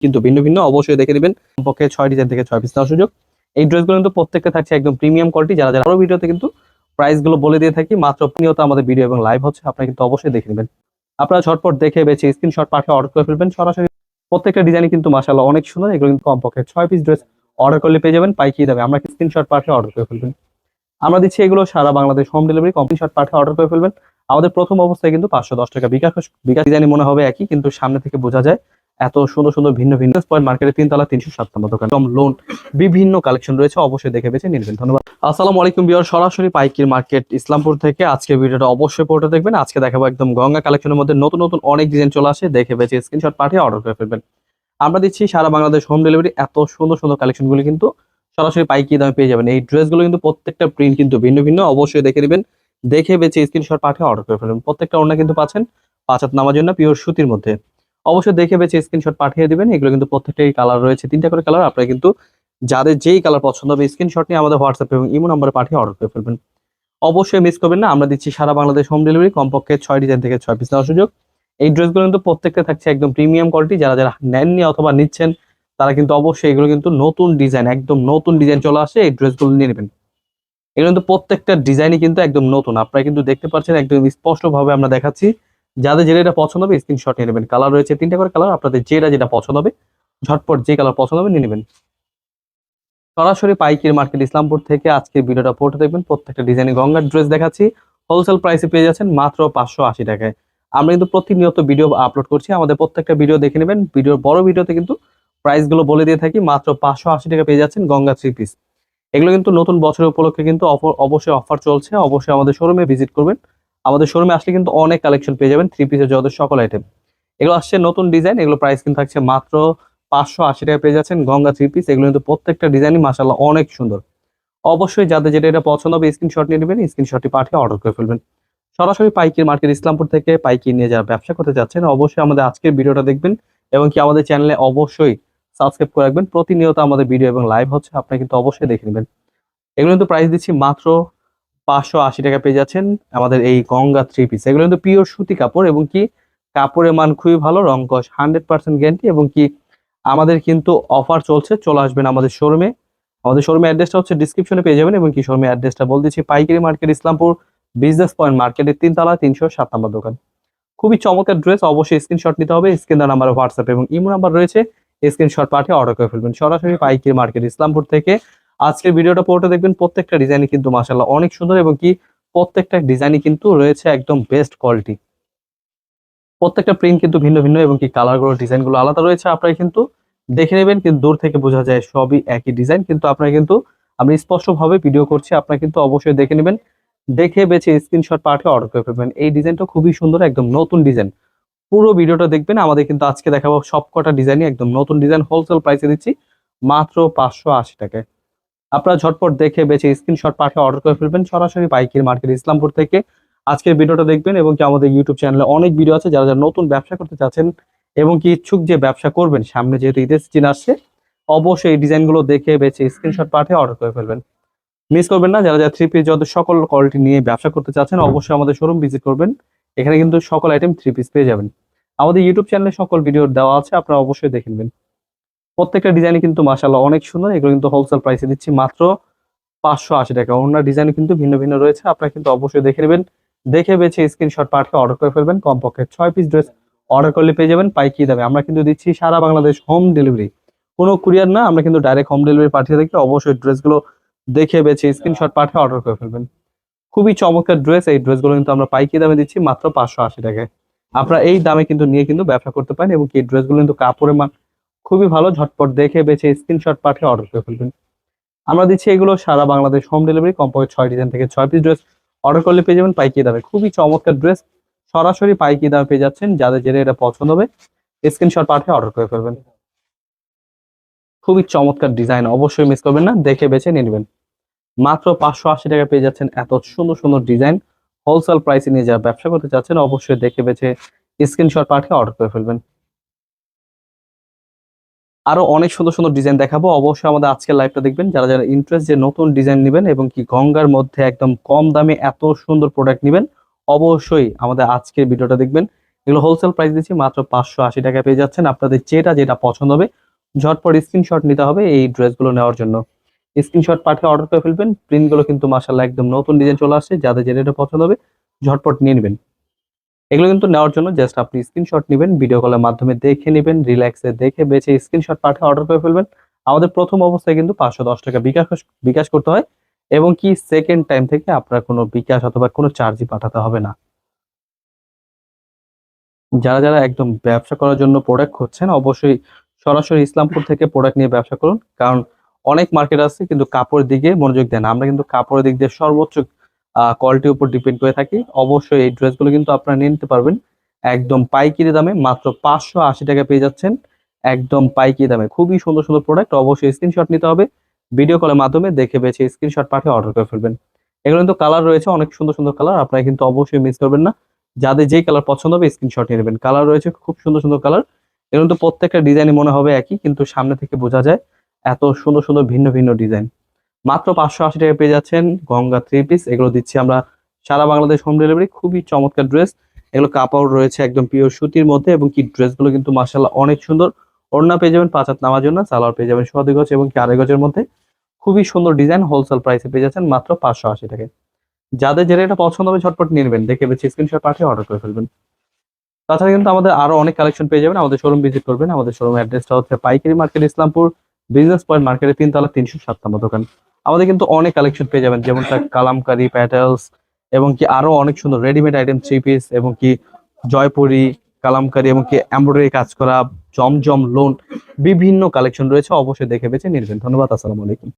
কিন্তু ভিন্ন ভিন্ন, অবশ্যই দেখে নেবেন। পক্ষে 6 ডিজাইন থেকে 6 পিস নেওয়ার সুযোগ। এই ড্রেসগুলো কিন্তু প্রত্যেকটা থাকছে একদম প্রিমিয়াম কোয়ালিটি। যারা যারা আরো ভিডিওতে কিন্তু প্রাইস গুলো বলে দিয়ে থাকি, মাত্র নিয়ত আমাদের ভিডিও এবং লাইভ হচ্ছে, আপনারা কিন্তু অবশ্যই দেখে নেবেন। আপনারা ঝটপট দেখে বেছে স্ক্রিনশট পাঠিয়ে অর্ডার করে ফেলবেন সরাসরি। প্রত্যেকটা ডিজাইনই কিন্তু মাশাআল্লাহ অনেক সুন্দর। এগুলো কিন্তু কমপক্ষে 6 পিস ড্রেস অর্ডার করলে পেয়ে যাবেন পাইকারি দামে। আমরা স্ক্রিনশট পাঠিয়ে অর্ডার করে ফেলবেন। আমরা দিচ্ছি এগুলো সারা বাংলাদেশ হোম ডেলিভারি। স্ক্রিনশট পাঠিয়ে অর্ডার করে ফেলবেন। আমাদের প্রথম অবস্থায় কিন্তু 510 টাকা বিকাশ। ডিজাইন মনে হবে একই, কিন্তু সামনে থেকে বোঝা যায় এত সুন্দর সুন্দর ভিন্ন ভিন্ন। পয়েন্ট মার্কেটের 3 তলা 307 নম্বর দোকান। লোন বিভিন্ন কালেকশন রয়েছে, অবশ্যই দেখে বেছে নিবেন। ধন্যবাদ। আসসালামু আলাইকুম ভিউয়ার, সরাসরি পাইকারি মার্কেট ইসলামপুর থেকে আজকে ভিডিওটা অবশ্যই পুরোটা দেখবেন। আজকে দেখাবো একদম গঙ্গা কালেকশনের মধ্যে নতুন নতুন অনেক ডিজাইন চলে আসে, দেখে বেছে স্ক্রিনশট পাঠিয়ে অর্ডার করে ফেলবেন। আমরা দিচ্ছি সারা বাংলাদেশ হোম ডেলিভারি। এত সুন্দর সুন্দর কালেকশনগুলো কিন্তু সরাসরি পাইকারি দামে পেয়ে যাবেন। এই ড্রেসগুলো কিন্তু প্রত্যেকটা প্রিন্ট কিন্তু ভিন্ন ভিন্ন, অবশ্যই দেখে নেবেন। দেখে বেছে স্ক্রিনশট পাঠিয়ে অর্ডার করে ফেলবেন। প্রত্যেকটা ওড়না কিন্তু পাচ্ছেন 5 হাত নামার জন্য পিওর সুতির মধ্যে। অবশ্যই দেখে বেছে স্ক্রিনশট পাঠিয়ে দিবেন। এগুলো কিন্তু প্রত্যেকটাই কালার রয়েছে, 3টা করে কালার। আপনারা কিন্তু যাদের যেই কালার পছন্দ হবে স্ক্রিনশট নিয়ে আমাদের হোয়াটসঅ্যাপ এবং ইমো নম্বরে পাঠিয়ে অর্ডার করে ফেলবেন। অবশ্যই মিস করবেন না, আমরা দিচ্ছি সারা বাংলাদেশ হোম ডেলিভারি। কমপক্ষে 6 ডিজাইন থেকে 6 পিস নেওয়ার সুযোগ। এই ড্রেসগুলো কিন্তু প্রত্যেকটা থাকছে একদম প্রিমিয়াম কোয়ালিটি। যারা যারা নেননি অথবা নিচ্ছেন তারা কিন্তু অবশ্যই এগুলো কিন্তু নতুন ডিজাইন, একদম নতুন ডিজাইন চলে আসে, এই ড্রেসগুলো নিয়ে নেবেন। এগুলো কিন্তু প্রত্যেকটা ডিজাইনই কিন্তু একদম নতুন। আপনারা কিন্তু দেখতে পাচ্ছেন একদম স্পষ্ট ভাবে আমরা দেখাচ্ছি। যাদের যেটা এটা পছন্দ হবে স্ক্রিনশট নিয়ে নেবেন। কালার রয়েছে 3টা করে কালার। আপনাদের যেটা যেটা পছন্দ হবে ঝটপট যে কালার পছন্দ হবে নিয়ে নেবেন। সরাসরি পাইকারি মার্কেট ইসলামপুর থেকে আজকের ভিডিওটা পড়তে দেখবেন। প্রত্যেকটা ডিজাইনে গঙ্গার ড্রেস দেখাচ্ছি, হোলসেল প্রাইসে পেয়ে যাচ্ছেন মাত্র 580 টাকায়। আমরা কিন্তু প্রতিনিয়ত ভিডিও আপলোড করছি, আমাদের প্রত্যেকটা ভিডিও দেখে নেবেন। ভিডিওর বড় ভিডিওতে কিন্তু প্রাইস গুলো বলে দিয়ে থাকি। মাত্র 580 টাকা পেয়ে যাচ্ছেন গঙ্গা 3 পিস। এগুলো কিন্তু নতুন বছরের উপলক্ষে কিন্তু অবশ্যই অফার চলছে। অবশ্যই আমাদের শোরুমে ভিজিট করবেন। আমাদের শোরুমে আসলে কিন্তু অনেক কালেকশন পেয়ে যাবেন 3 পিসের যত সকল আইটেম। এগুলো আসছে নতুন ডিজাইন। এগুলো প্রাইস কিন্তু থাকছে মাত্র 580 টাকা পেয়ে যাচ্ছেন গঙ্গা 3 পিস। এগুলো কিন্তু প্রত্যেকটা ডিজাইনই মাশাআল্লাহ অনেক সুন্দর। অবশ্যই যাদের যেটা এটা পছন্দ হবে স্ক্রিনশট নিয়ে নেবেন, স্ক্রিনশটটি পাঠিয়ে অর্ডার করে ফেলবেন। সরাসরি পাইকারি মার্কেট ইসলামপুর থেকে পাইকারি নিয়ে যারা ব্যবসা করতে চাচ্ছেন অবশ্যই আমাদের আজকের ভিডিওটা দেখবেন এবং কি আমাদের চ্যানেলে অবশ্যই সাবস্ক্রাইব করে রাখবেন। প্রতিনিয়ত আমাদের ভিডিও এবং লাইভ হচ্ছে, আপনারা কিন্তু অবশ্যই দেখে নেবেন। এগুলো কিন্তু প্রাইস দিচ্ছি মাত্র 580 টাকা পেয়ে যাচ্ছেন আমাদের এই গঙ্গা 3 পিস। এগুলো কিন্তু পিওর সুতি কাপড় এবং কি কাপড়ের মান খুবই ভালো, রং কস 100% গ্যারান্টি এবং কি আমাদের কিন্তু অফার চলছে। চলে আসবেন আমাদের শোরুমে। আমাদের শোরুমের অ্যাড্রেসটা হচ্ছে ডিসক্রিপশনে পেয়ে যাবেন এবং কি শোরুমের অ্যাড্রেসটা বলে দিচ্ছি, পাইকারি মার্কেট ইসলামপুর বিজনেস পয়েন্ট মার্কেটের 3 তলা 307 নম্বর দোকান। খুবই চমৎকার ড্রেস, অবশ্যই স্ক্রিনশট নিতে হবে। স্ক্রিন দেওয়া নাম্বারে হোয়াটসঅ্যাপ এবং ইমো নাম্বার রয়েছে, স্ক্রিনশট পাঠিয়ে অর্ডার করে ফেলবেন। সরাসরি পাইকারি মার্কেট ইসলামপুর থেকে আজকের ভিডিওটা পুরোটা দেখবেন। প্রত্যেকটা ডিজাইনই কিন্তু মাশাআল্লাহ অনেক সুন্দর এবং কি প্রত্যেকটা ডিজাইনই কিন্তু রয়েছে একদম বেস্ট কোয়ালিটি। প্রত্যেকটা প্রিন্ট কিন্তু ভিন্ন ভিন্ন এবং কি কালারগুলো ডিজাইনগুলো আলাদা রয়েছে। আপনারা কিন্তু দেখে নেবেন, কিন্তু দূর থেকে বোঝা যায় সবই একই ডিজাইন, কিন্তু আপনারা কিন্তু আমি স্পষ্টভাবে ভিডিও করছি, আপনারা কিন্তু অবশ্যই দেখে নেবেন। দেখে বেছে স্ক্রিনশট পাঠিয়ে অর্ডার করে ফেলবেন। এই ডিজাইনটা খুবই সুন্দর, একদম নতুন ডিজাইন। পুরো ভিডিওটা দেখবেন। আমাদের কিন্তু আজকে দেখাবো সবকটা ডিজাইনই একদম নতুন ডিজাইন। হোলসেল প্রাইসে দিচ্ছি মাত্র 580 টাকায়। আপনারা ঝটপট দেখে বেছে স্ক্রিনশট পাঠিয়ে অর্ডার করে ফেলবেন। সরাসরি পাইকারি মার্কেট ইসলামপুর থেকে আজকের ভিডিওটা দেখবেন এবং কি আমাদের ইউটিউব চ্যানেলে অনেক ভিডিও আছে। যারা যারা নতুন ব্যবসা করতে চাচ্ছেন এবং কি ইচ্ছুক যে ব্যবসা করবেন, সামনে যেহেতু ঈদের সিজন আসছে, অবশ্যই এই ডিজাইনগুলো দেখে বেছে স্ক্রিনশট পাঠিয়ে অর্ডার করে ফেলবেন। মিস করবেন না। যারা যারা 3 পিস যত সকল কোয়ালিটি নিয়ে ব্যবসা করতে চাচ্ছেন অবশ্যই আমাদের শোরুম ভিজিট করবেন। এখানে কিন্তু সকল আইটেম 3 পিস পেয়ে যাবেন। আমাদের ইউটিউব চ্যানেলে সকল ভিডিও দেওয়া আছে, আপনারা অবশ্যই দেখে নেবেন। প্রত্যেকটা ডিজাইনই কিন্তু মাশাআল্লাহ অনেক সুন্দর। এগুলো কিন্তু হোলসেল প্রাইসে দিচ্ছি মাত্র 580 টাকা। ওনার ডিজাইন কিন্তু ভিন্ন ভিন্ন রয়েছে, আপনারা কিন্তু অবশ্যই দেখে নেবেন। দেখে বেছে স্ক্রিনশট পাঠিয়ে অর্ডার করে ফেলবেন। কমপক্ষে 6 পিস ড্রেস অর্ডার করলে পেয়ে যাবেন পাইকারি দামে। আমরা কিন্তু দিচ্ছি সারা বাংলাদেশ হোম ডেলিভারি, কোনো কুরিয়ার না, আমরা কিন্তু ডাইরেক্ট হোম ডেলিভারি পাঠিয়ে থাকি। অবশ্যই ড্রেসগুলো দেখে বেছে স্ক্রিনশট পাঠিয়ে অর্ডার করে ফেলবেন। খুবই চমৎকার ড্রেস। এই ড্রেসগুলো কিন্তু আমরা পাইকারি দামে দিচ্ছি মাত্র 580 টাকায়। আপনারা এই দামে কিন্তু নিয়ে কিন্তু ব্যবসা করতে পারেন এবং এই ড্রেসগুলো কিন্তু কাপড়ের মান খুবই ভালো। ঝটপট দেখে বেছে স্ক্রিনশট পাঠিয়ে অর্ডার করে ফেলবেন। আমরা দিচ্ছি এগুলো সারা বাংলাদেশ হোম ডেলিভারি। কমপক্ষে 6 ডিজাইন থেকে 6 পিস ড্রেস অর্ডার করলে পেয়ে যাবেন পাইকারি দামে। খুবই চমৎকার ড্রেস, সরাসরি পাইকারি দামে পেয়ে যাচ্ছেন। যাদের যেটা এটা পছন্দ হবে স্ক্রিনশট পাঠিয়ে অর্ডার করে ফেলবেন। খুবই চমৎকার ডিজাইন, অবশ্যই মিস করবেন না। দেখে বেছে নিয়ে নেবেন। মাত্র 580 টাকা পেয়ে যাচ্ছেন এত সুন্দর সুন্দর ডিজাইন। হোলসেল প্রাইসে নিয়ে যারা ব্যবসা করতে চাচ্ছেন অবশ্যই দেখে বেছে স্ক্রিনশট পাঠিয়ে অর্ডার করে ফেলবেন। আরো অনেক সুন্দর সুন্দর ডিজাইন দেখাবো, অবশ্যই আমাদের আজকের লাইভটা দেখবেন। যারা যারা ইন্টারেস্ট যে নতুন ডিজাইন নেবেন এবং কি গঙ্গার মধ্যে একদম কম দামে এত সুন্দর প্রোডাক্ট নেবেন, অবশ্যই আমাদের আজকের ভিডিওটা দেখবেন। এগুলো হোলসেল প্রাইস দিচ্ছি মাত্র 580 টাকায় পেয়ে যাচ্ছেন। আপনাদের যেটা পছন্দ হবে ঝটপট স্ক্রিনশট নিতে হবে এই ড্রেসগুলো নেওয়ার জন্য। স্ক্রিনশট পাঠিয়ে অর্ডার করে ফেলবেন। প্রিন্টগুলো কিন্তু মাশাআল্লাহ একদম নতুন ডিজাইন চলে আসছে। যাদের যেটা পছন্দ হবে ঝটপট নিয়ে নেবেন। এগুলো কিন্তু নেওয়ার জন্য জাস্ট আপনি স্ক্রিনশট নিবেন, ভিডিও কলের মাধ্যমে দেখে নিবেন, রিল্যাক্সে দেখে বেছে স্ক্রিনশট পাঠিয়ে অর্ডার করে ফেলবেন। আমাদের প্রথম অবস্থায় কিন্তু 510 টাকা বিকাশ করতে হয় এবং কি সেকেন্ড টাইম থেকে আপনার কোনো বিকাশ অথবা কোনো চার্জই পাঠাতে হবে না। যারা একদম ব্যবসা করার জন্য প্রোডাক্ট খুঁজছেন অবশ্যই সরাসরি ইসলামপুর থেকে প্রোডাক্ট নিয়ে ব্যবসা করুন। কারণ অনেক মার্কেট আছে কিন্তু কাপড়ের দিকে মনোযোগ দেন না। আমরা কিন্তু কাপড়ের দিক দিয়ে সর্বোচ্চ কোয়ালিটির উপর ডিপেন্ড করে থাকি। অবশ্যই এই ড্রেসগুলো কিন্তু আপনারা নিয়ে নিতে পারবেন একদম পাইকারি দামে। মাত্র 580 টাকা পেয়ে যাচ্ছেন একদম পাইকারি দামে। খুবই সুন্দর সুন্দর প্রোডাক্ট। অবশ্যই স্ক্রিনশট নিতে হবে, ভিডিও কলের মাধ্যমে দেখে বেছে স্ক্রিনশট পাঠিয়ে অর্ডার করে ফেলবেন। এগুলো কিন্তু কালার রয়েছে অনেক সুন্দর সুন্দর কালার, আপনারা কিন্তু অবশ্যই মিস করবেন না। যাদের যেই কালার পছন্দ হবে স্ক্রিনশট নিয়ে নেবেন। কালার রয়েছে খুব সুন্দর সুন্দর কালার। এগুলো কিন্তু প্রত্যেকটা ডিজাইনই মনে হবে একই, কিন্তু সামনে থেকে বোঝা যায় এত সুন্দর সুন্দর ভিন্ন ভিন্ন ডিজাইন। মাত্র 580 টাকা পেয়ে যাচ্ছেন গঙ্গা থ্রি পিস। এগুলো দিচ্ছি আমরা সারা বাংলাদেশ হোম ডেলিভারি। খুবই চমৎকার ড্রেস। এগুলো কাপড় রয়েছে একদম পিওর সুতির মধ্যে এবং কি ড্রেসগুলো কিন্তু মাশাআল্লাহ অনেক সুন্দর। ওড়না পেয়ে যাবেন 5 হাত নামার জন্য, সালোয়ার পেয়ে যাবেন সোয়া 2 গজ এবং কি 2.5 গজের মধ্যে। খুবই সুন্দর ডিজাইন। হোলসেল প্রাইসে পেয়ে যাচ্ছেন মাত্র 580 টাকায়। যাদের যেটা পছন্দ হবে ঝটপট নিয়ে নেবেন, দেখে বেছে স্ক্রিনশট পাঠিয়ে অর্ডার করে ফেলবেন। তাছাড়া কিন্তু আমাদের আরো অনেক কালেকশন পেয়ে যাবেন। আমাদের শোরুম ভিজিট করবেন। আমাদের শোরুম অ্যাড্রেসটা হচ্ছে পাইকারি মার্কেট ইসলামপুর, বিজনেস পয়েন্ট মার্কেটের 3 তলা 307 নম্বর দোকান। আমাদের কিন্তু অনেক কালেকশন পেয়ে যাবেন, যেমনটা কালামকারী প্যাটেলস এবং কি আরো অনেক সুন্দর রেডিমেড আইটেম থ্রি পিস এবং কি জয়পুরি কালামকারী এবং কি এমব্রয়ডারি কাজ করা জমজম লোন বিভিন্ন কালেকশন রয়েছে। অবশ্যই দেখে বেছে নিবেন। ধন্যবাদ। আসসালামু আলাইকুম।